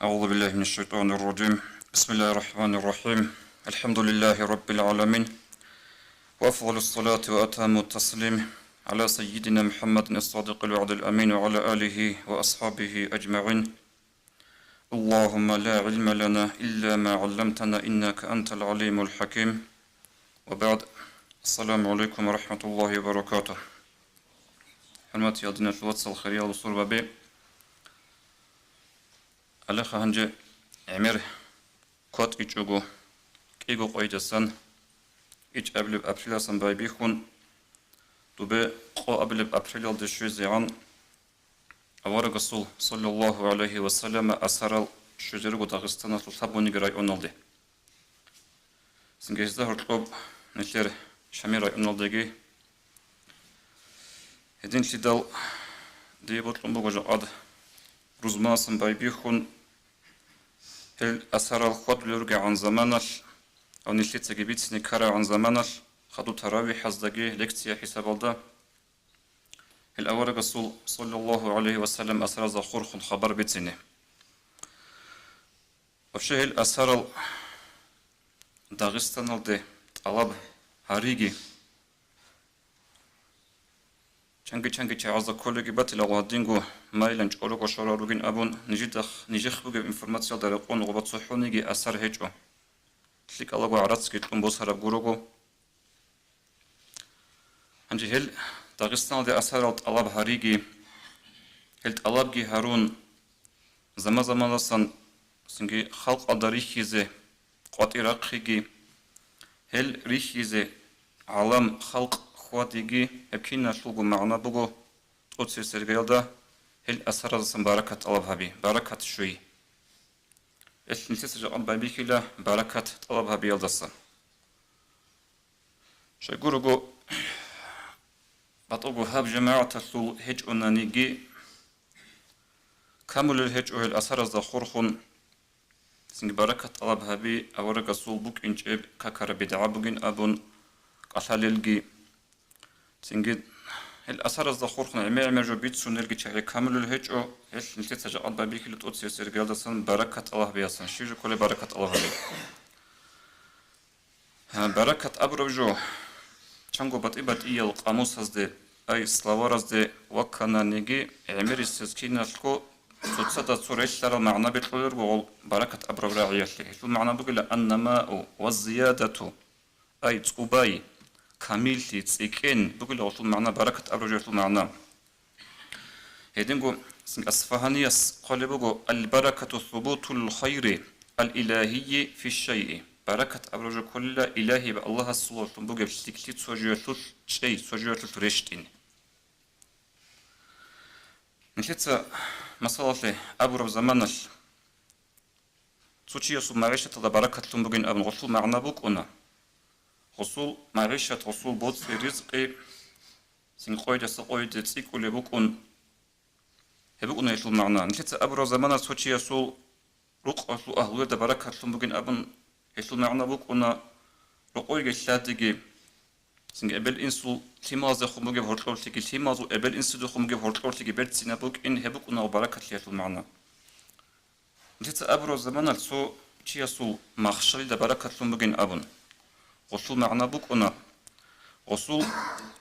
أعوذ بالله من الشيطان الرجيم. بسم الله الرحمن الرحيم. الحمد لله رب العالمين، وأفضل الصلاة وأتم التسليم على سيدنا محمد الصادق الوعد الأمين وعلى آله وأصحابه أجمعين. اللهم لا علم لنا إلا ما علمتنا إنك أنت العليم الحكيم. وبعد، السلام عليكم ورحمة الله وبركاته. حرمتي يا دين الواتس الخيرية والصور بابي ألخ هنجي عمر كوت إيجوغو كيغو قويدسان إيج أبلب أبريلاسان بايبيخون دوبي قو أبلب أبريل دشوي زيان أورا رسول صلى الله عليه وسلم أسرال شجرغو داغستان تلتابوني غراي أونالدي سنجيزده هرطلوب نتلر شامي راي أونالديغي هدين شدال ديبوتلوم بوغو عاد رزماسن بايبيخون هل أسرال خود لورغي عن زمانش أو نشيت جبيتني كرا عن زمانش خدو تراوي حزدقي لكتيا حساب الله الأول رسول صلى الله عليه وسلم أسرى زخور خن خبر بيتني وفشه الأسرال داغستان الدي طلب هاريجي چنگی چه کلگی باتیل آوادینگو مایلنج اولو شورا روگین ابون نجخ بگم انفرماسیا در قون قبات صحونیگی اثر هیچو تلیک آلاگو عرض کن باز هرب گروگو هنجی هل داغستان دی اثر طلب هاریگی هل طلبگی هارون زمان لسان سنگی خلق ادریخیزه قاطی رقیگی هل ریخیزه عالم خلق خواتيجي أبكينا شلقو معنا بقو تقصي سرقيلدا هل أسرى زسن بركة طلب هبي بركة شوي إيش نسيت جاء بابيك لا بركة طلب هبي يلدسن شو يقولوا بطلبوا هاب جماعة الثول هج أنانيجي كامل الهج أهل أسرى زخورخون سنج بركة طلب هبي أورق الصول بوك إنجاب كاكرا بدعابوغين أبون قتاليلجي سنجد الأثر الزخور خنا عمر جو بيت سنرجع شيء كامل الهج أو هل نسيت سجاد بابيك اللي تقصي سرقال دسن بركة الله بياسن شيء كل بركة الله بي بركة أبرجو شنقو بات إيال قاموس هزدي أي سلاور هزدي وكنا نيجي عمر السكين الكو تصدق سوريش ترى معنى بتقول وقول بركة أبرجو عيالي شو معنى بقول النماء والزيادة أي تقباي كاميلتي تسيكين بقول أصل معنا بركة أبرجو معنا هيدنقو أصفهانيس قال بقول البركة ثبوت الخير الإلهي في الشيء بركة أبرجو كل إلهي بالله الصلاة بقول تكتي تسوجيتل شيء تسوجيتل ريشتين نشيت مسألة أبرو زمانش تسوشي يسوع معيشة بركة بقول أبن غسل معنا بقولنا غسول معيشة غسول بوت رزقي سنقوي جسقوي جتسيك اللي بكون هبكون يشل معنا نشيت أبرو زمان سوتشي يسول رق أصل أهلوية بركة ثم بكون أبن يشل معنا بكون رقوي جشاتيجي سنج أبل إنسو تيماز خموجي بهرطلتيجي تيمازو أبل إنسو خموجي بهرطلتيجي بيت سينابوك إن هبكون بركة يشل معنا نشيت أبرو زمان سو تشي يسول مخشري بركة ثم بكون أبن غسول معنا بكونا غسول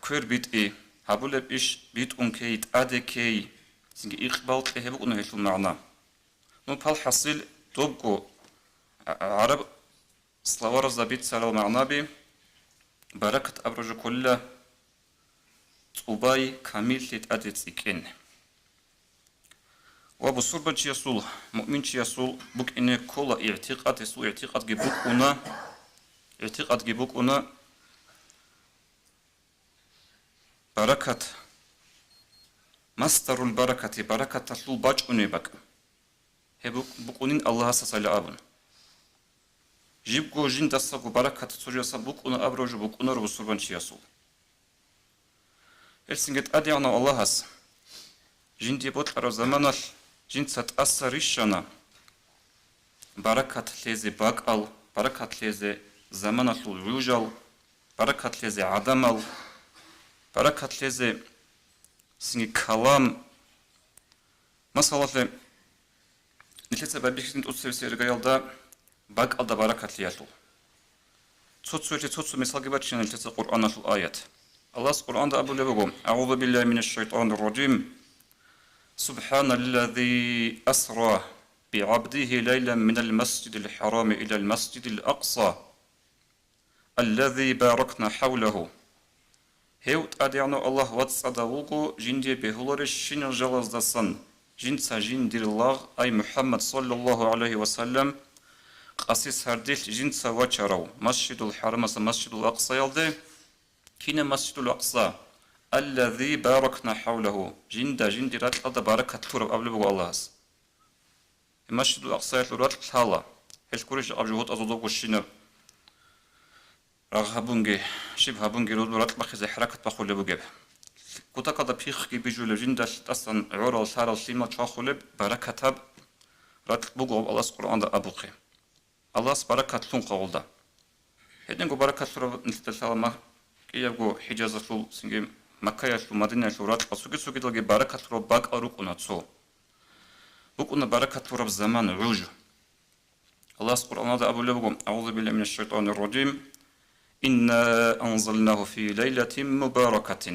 كير بيت إيه هبولب إيش بيت أنكيت أدكي سنج إقبال إيه بكونا هيشول معنا نو بالحصيل توبكو عرب سلاور زبيت سالو معنا بي بركة أبرج كله صوباي كامل تأديت إكين وبصور بنش يسول مؤمن يسول بك إن كل اعتقاد يسول اعتقاد جبوكونا اعتقاد جبوكونا بركة مصدر البركة بركة تسلو باج أنيبك هبوك بكونين الله سسال أبن جيبكو جين دسكو بركة تسوريا سبوكونا أبروج بوكونا ربصور بنش يسول السنجت أديانا الله هس جين ديبوت أرو زمانش جين تتأثريشنا بركة ليزي باقال بركة ليزي زمان الوجل بركة ليزي عدمل بركة ليزي سني كلام مثلا نتلسى بابيكسين تؤسر سيرغيالدا باق ألدا بركة ليالو تسوتسو مثال جبتشين نتلسى قرآن الآيات الله القرآن دا أبو لبقوم أعوذ بالله من الشيطان الرجيم سبحان الذي أسرى بعبده ليلا من المسجد الحرام إلى المسجد الأقصى الذي باركنا حوله هيوت أديانو الله واتسادوغو جندي بهولور الشين الجلز دسن جنسا جندير الله أي محمد صلى الله عليه وسلم قاسيس هرديل جنسا وچارو مسجد الحرام مسجد الأقصى يلدي كين مسجد الأقصى الذي باركنا حوله جندي رات بركة تورب أبلغ الله مسجد الأقصى يتلورات الحالة هل كوريش أبجوهات أزودوغو الشين رغبونجي شبه هبونجي رولورات بخزي حركة بخول بوجب كوتا كذا بيخ كي بيجو لجندة أصلا عورة الثارة السيما تشاخول بركة تب رات بوجو الله القرآن ده أبوقي الله بركة لون قولدا هدينكو بركة سورة نتلتلا ما كي يبغو حجاز لول سنجي مكة يشلو مدينة يشلورات قصوكي سوكي دلجي بركة سورة باق أروك وناتسو بوكونا بركة سورة بزمان عوج الله القرآن ده أبو لبغو أعوذ بالله من الشيطان الرجيم إنا أنزلناه في ليلة مباركة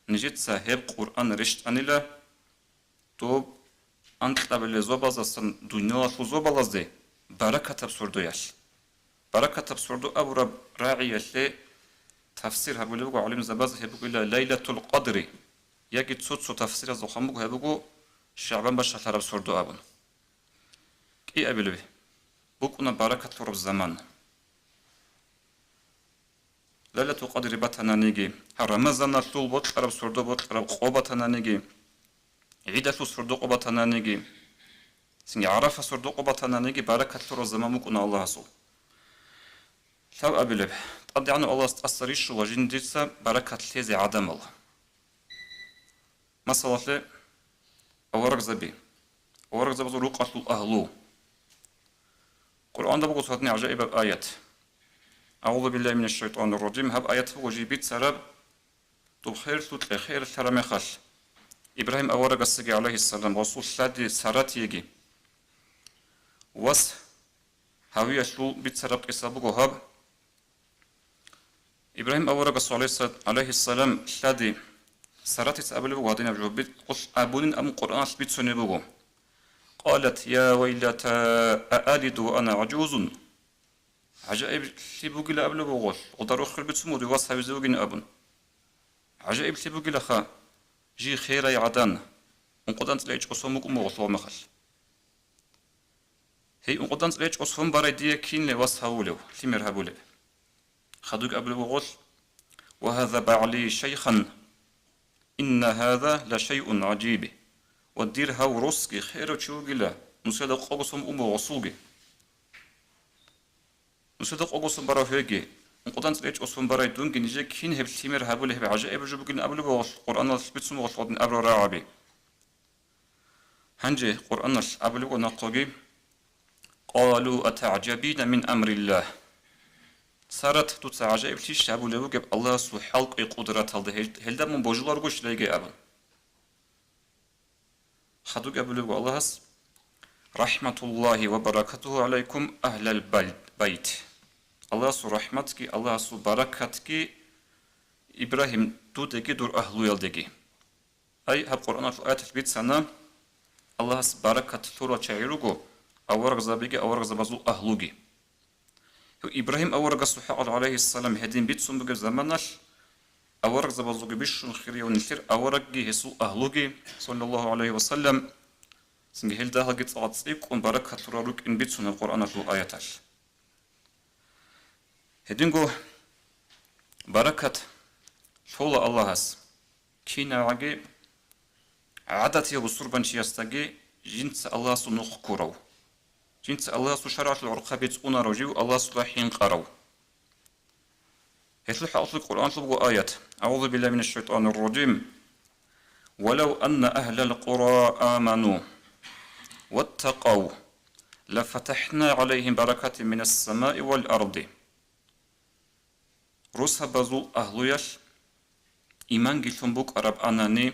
نجد ساهب قرآن رشت أنيلا توب أنت قبل زوباز أصلا دنيا شو زوباز ده بركة تبصردو ياش بركة تبصردو أبو رب راعي اللي تفسير هبولوغو علم زباز هبوغو إلى ليلة القدر يجد صوت تفسير زخمبوغو هبوغو شعبان باش ترى بصردو أبون كي أبلوه بوكونا بركة رب زمان ليلة القدر باتنا نيجي رمضان الطول بوت قرب سردو بوت قرب قوبتنا نيجي عيد سردو قوبتنا نيجي سنجي عرفة سردو قوبتنا نيجي بركة ترى زمان مكنا الله سو ثاب أبلب قد يعني الله استأثريش وجين ديسا بركة تيزي عدم الله مثلا لي أورق زبي روقة الأهلو قرآن ده بقول صوتني عجائب آيات أعوذ بالله من الشيطان الرجيم هب آيات وجيبت سرب طب خير توت خير الثرم خش إبراهيم أورق السجي عليه السلام رسول سادي سرات يجي وس هوية شو بيت سرب قصابه هب إبراهيم أورق عليه السلام سادي سرات سأبله وهذين بجوب بيت قص أبون أم قرآن بيت سنبوه قالت يا ويلتا أألد وأنا عجوز عجائب سيبوكي لا أبلغ غوش وضرو خل بتسمود وصحب زوجين أبن عجائب سيبوكي لخا جي خير يعدان انقدان تلاقيش قصومك ومغصوا مخل هي انقدان تلاقيش قصوم براي دي كين لوصحاولو تيمر هابولو خدوك أبلغ غوش وهذا بعلي شيخا إن هذا لشيء عجيب والدير هاو رسكي خير وشوكي لا نسيدا قوصم ومغصوكي نصدق أقسم برا هيجي نقدان تلاقي أقسم برا يدون جنيجي كين هب تيمر هبوله هب عجائب جبوكين أبلو بوش قرآن البيتسم وصلنا أبرو راعبي هنجي قرآن أبلو نقولي قالوا أتعجبين من أمر الله صارت تتعجب تيش هبوله وجب الله سو حلق قدرة هل ده من بوجلار قش ليجي أبن خدوك أبلو الله رحمة الله وبركاته عليكم أهل البيت الله سو رحمتك الله سو بركتك إبراهيم تودكي دور أهلو يلدكي أي هب قرآن الآيات البيت سنة الله سو بركة ثورة شعيروغو أورغ زبيكي أورغ زبازو أهلوغي إبراهيم أورغ سحاق عليه السلام هدين بيت سنبغ زمانش أورغ زبازوغي بيشن خيري ونخير أورغي هسو أهلوغي صلى الله عليه وسلم سنجي هل ده هجت أعطيك وبركة تراروك إن بيتسون القرآن الآياتش هدينغو بركة شولا الله هس كينا عجي عادتي وصربان شيستاجي جنس الله سنوخ كورو جنس الله سشرع العرقبة أنارجيو الله سلحين قرو هتلح أصل القرآن تبغى آيات أعوذ بالله من الشيطان الرجيم ولو أن أهل القرى آمنوا واتقوا لفتحنا عليهم بركات من السماء والأرض روسها بزو أهلويش إيمان جيتهم بوك أرب أناني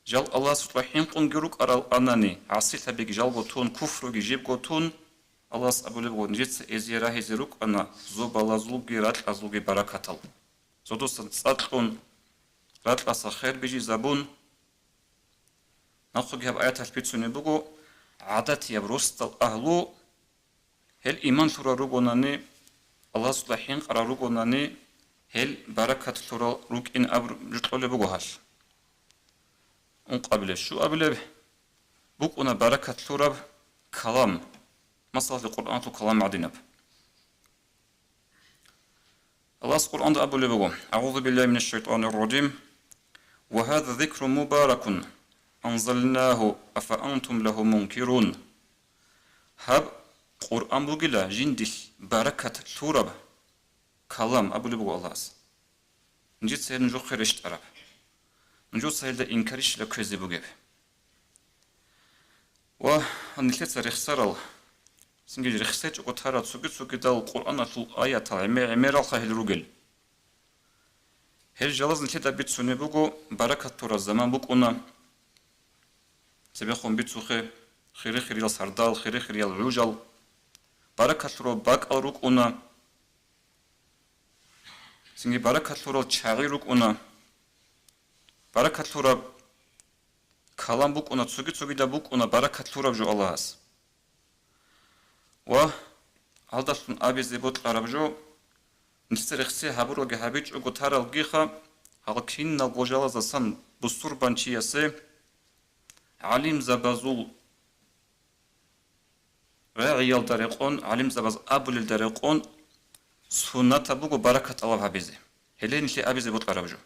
جال الله سطحين قن جروك أرال أناني عصيت بيج جال غتون كفر جيب غتون الله سأبولي بقول نجت إزيرا هزروك أنا زوب الله زلوب جرات أزلوب بركة الله زودوس تسألون رات أصل خير بيجي زبون ناخذ جاب آيات البيتسوني بقول عادات يبرست الأهلو هل إيمان ثرى روغوناني الله سطحين قرا روغوناني هل بركة ثرى روك إن أبر جتولي بقولهاش قبل شو قبل بقولنا بركة ثرى كلام مثلا في القرآن كلام عدنب الله القرآن أبو لبغو أعوذ بالله من الشيطان الرجيم وهذا ذكر مبارك أنزلناه أفأنتم له منكرون هب قرآن بقلا جندش بركة ثرى كلام أبو لبغو الله نجد سهل نجو خيرشت عرب نجو سهل دا إنكارش لكوزي بغيب ونلتت رخصر سنجي رخصت وقتارا تسوكي دا القرآن الآيات عمير الخاهل روغل هل جلز نلتت بيت سوني بغو بركة ثرى الزمان بقونا سبيخون بيت سوخي خيري خيري السردال خيري خيري العجل بركة ثرى باك الروكونا سنجي بركة ثرى الشاغي روكونا بركة ثرى كلام بوكونا تسوكي دا بوكونا بركة ثرى جو الله هس و هالدستون أبي زبوت عرب جو نسترخسي هبرو جهابيج أو تارا الجيخة هالكين نالجوجالا زسان بستور بانشياسي عليم زبازول رعيال دريقون عليم زباز أبول الدريقون سنة بوكو بركة الله هبيزي هلين اللي أبي زبوت عرب جو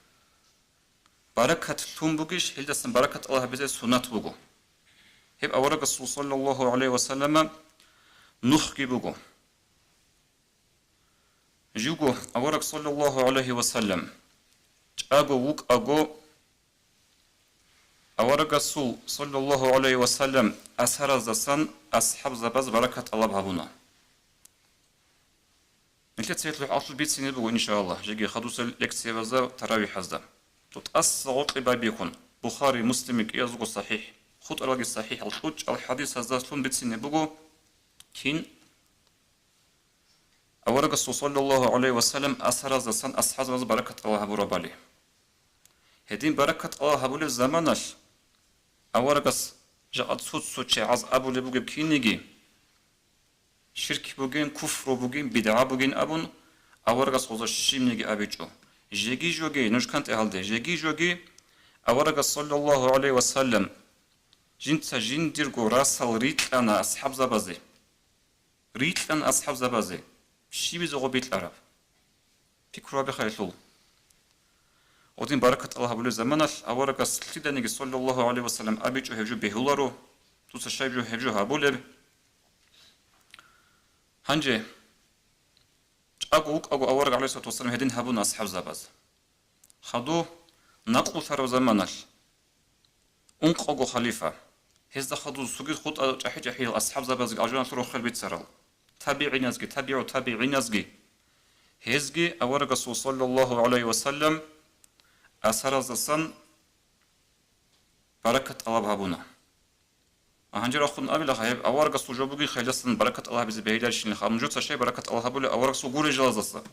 بركة ثم بوكيش هلدسن بركة الله هبيزي سنة بوكو هب أورق الرسول صلى الله عليه وسلم نخكي بوكو جوجو أورق صلى الله عليه وسلم أجو وك أجو أورق الرسول صلى الله عليه وسلم أسهر زسان أصحاب زباز بركة الله بهبونا مثل تسيت له أصل بيت سنة بوكو إن شاء الله جيجي خدوس الإكسي بزا تراويح هزدا تتأصل قبا بيكون بخاري مسلم يزوج صحيح خط ألاقي صحيح الحج الحديث هذا سلون بيت سنة بوكو كين أورق الرسول صلى الله عليه وسلم أسهر زسان أصحاب بركة الله هبورا بالي هدين بركة الله هبولي زمانش أورق جاءت صوت عز أبو لبوجي بكينيجي شرك بوجين كفر بوجين بدعة بوجين أبون أورق صوت الشيمنيجي أبيجو جيجي جوجي نش كانت أهلده جيجي جوجي أورق صلى الله عليه وسلم جين ديرجو راسل ريت أنا أصحاب زبازي ريت أنا أصحاب زبازي شي بيزغو بيت العرب فكرة بخير ودين بركة الله بلو زمانش أورق سلتدني صلى الله عليه وسلم أبيجو هجو بهولارو توس الشيبجو هجو هابولب هنجي أقو أورق عليه الصلاة والسلام هدين هابونا أصحاب زباز خدو نقل ثرو زمانش أقو خليفة هزدا خدو سوغي خود جحي أصحاب زباز أجوان ثرو خير بيت سرال تابعين أزجي تابعين أزجي هزجي أورق صلى الله عليه وسلم أسهر زسان بركة الله بهابونا أهنجر أخون أبي لخيب أورق سوجوبوغي خيلسن بركة الله بزي بهيدر شين خامجوت شيء بركة الله هبولي أورق سوغوري جلازسا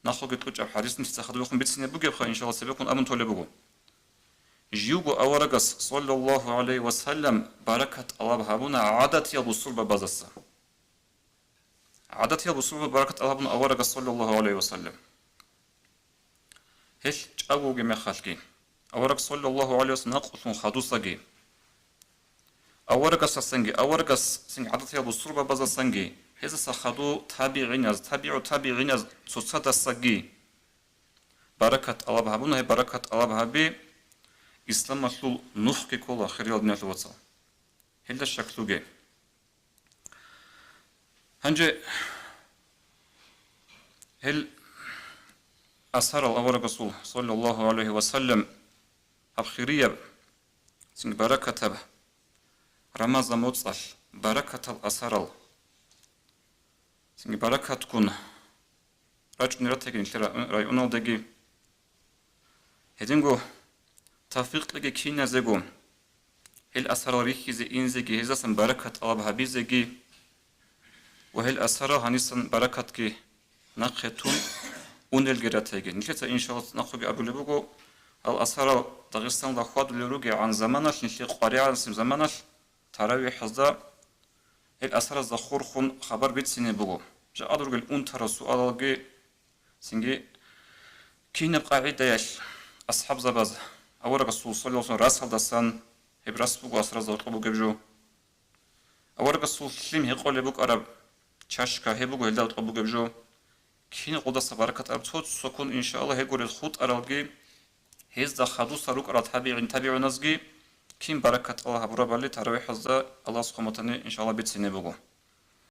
ناخو قد أب حديث نستخدم بكم بيت سنة بوغي بخير إن شاء الله سيبكم أمن تولي بوغو جيوغو أورق صلى الله عليه وسلم بركة الله بهابونا عادت يلبو صلبة بازسا عادت يلبو صلبة بركة الله بهابونا أورق صلى الله عليه وسلم هش أبوغي مخالكي أورق صلى الله عليه وسلم نقصن خدوساجي أورق سنجي أورق سنج عادت يلبو صلبة بازسنجي هذا سخدو تابعين از تصدق السجي بركة الله بهابونا هي بركة الله بهابي إسلام مسلول نخكي كولا خير الدنيا توصل هذا الشكل جي هنجي هل أسهر الله رسول صلى الله عليه وسلم أبخيرية سن بركة رمضان موتصل بركة الأسهر سن بركة تكون رجل نرتكي راي أنو دقي هدينغو توفيق لك كينا زيجو هل أسرار ريخي زي إنزجي هزاسن بركة الله هبيزجي وهل أسرار هنيسن بركة كي نقطون ونلقرتيجي نشيت إن شاء الله نخبي أبو لبوجو الأسرار داغستان لخواد لروجي عن زمانش نشي قارئ سم زمانش تراوي حظا هل أسرار زخور خون خبر بيت سنة بوجو جاء أدرج الأون ترى سؤال جي سنجي كي نبقى عدايش أصحاب زباز أورق الصوص صلى الله عليه وسلم راس هذا هبراس بوجو أسرار زخور بوجو بجو أورق الصوص لم يقول بوك أرب تشاشكا هبوجو هلا بوجو بجو كين قدس بركة أبتوت سكون إن شاء الله هيقول الخوت أرالجي هيز دا خدو سروك أراد تابعين نزجي كين بركة الله برا بالي تروي حظا الله سبحانه وتعالى إن شاء الله بيتسني بوجو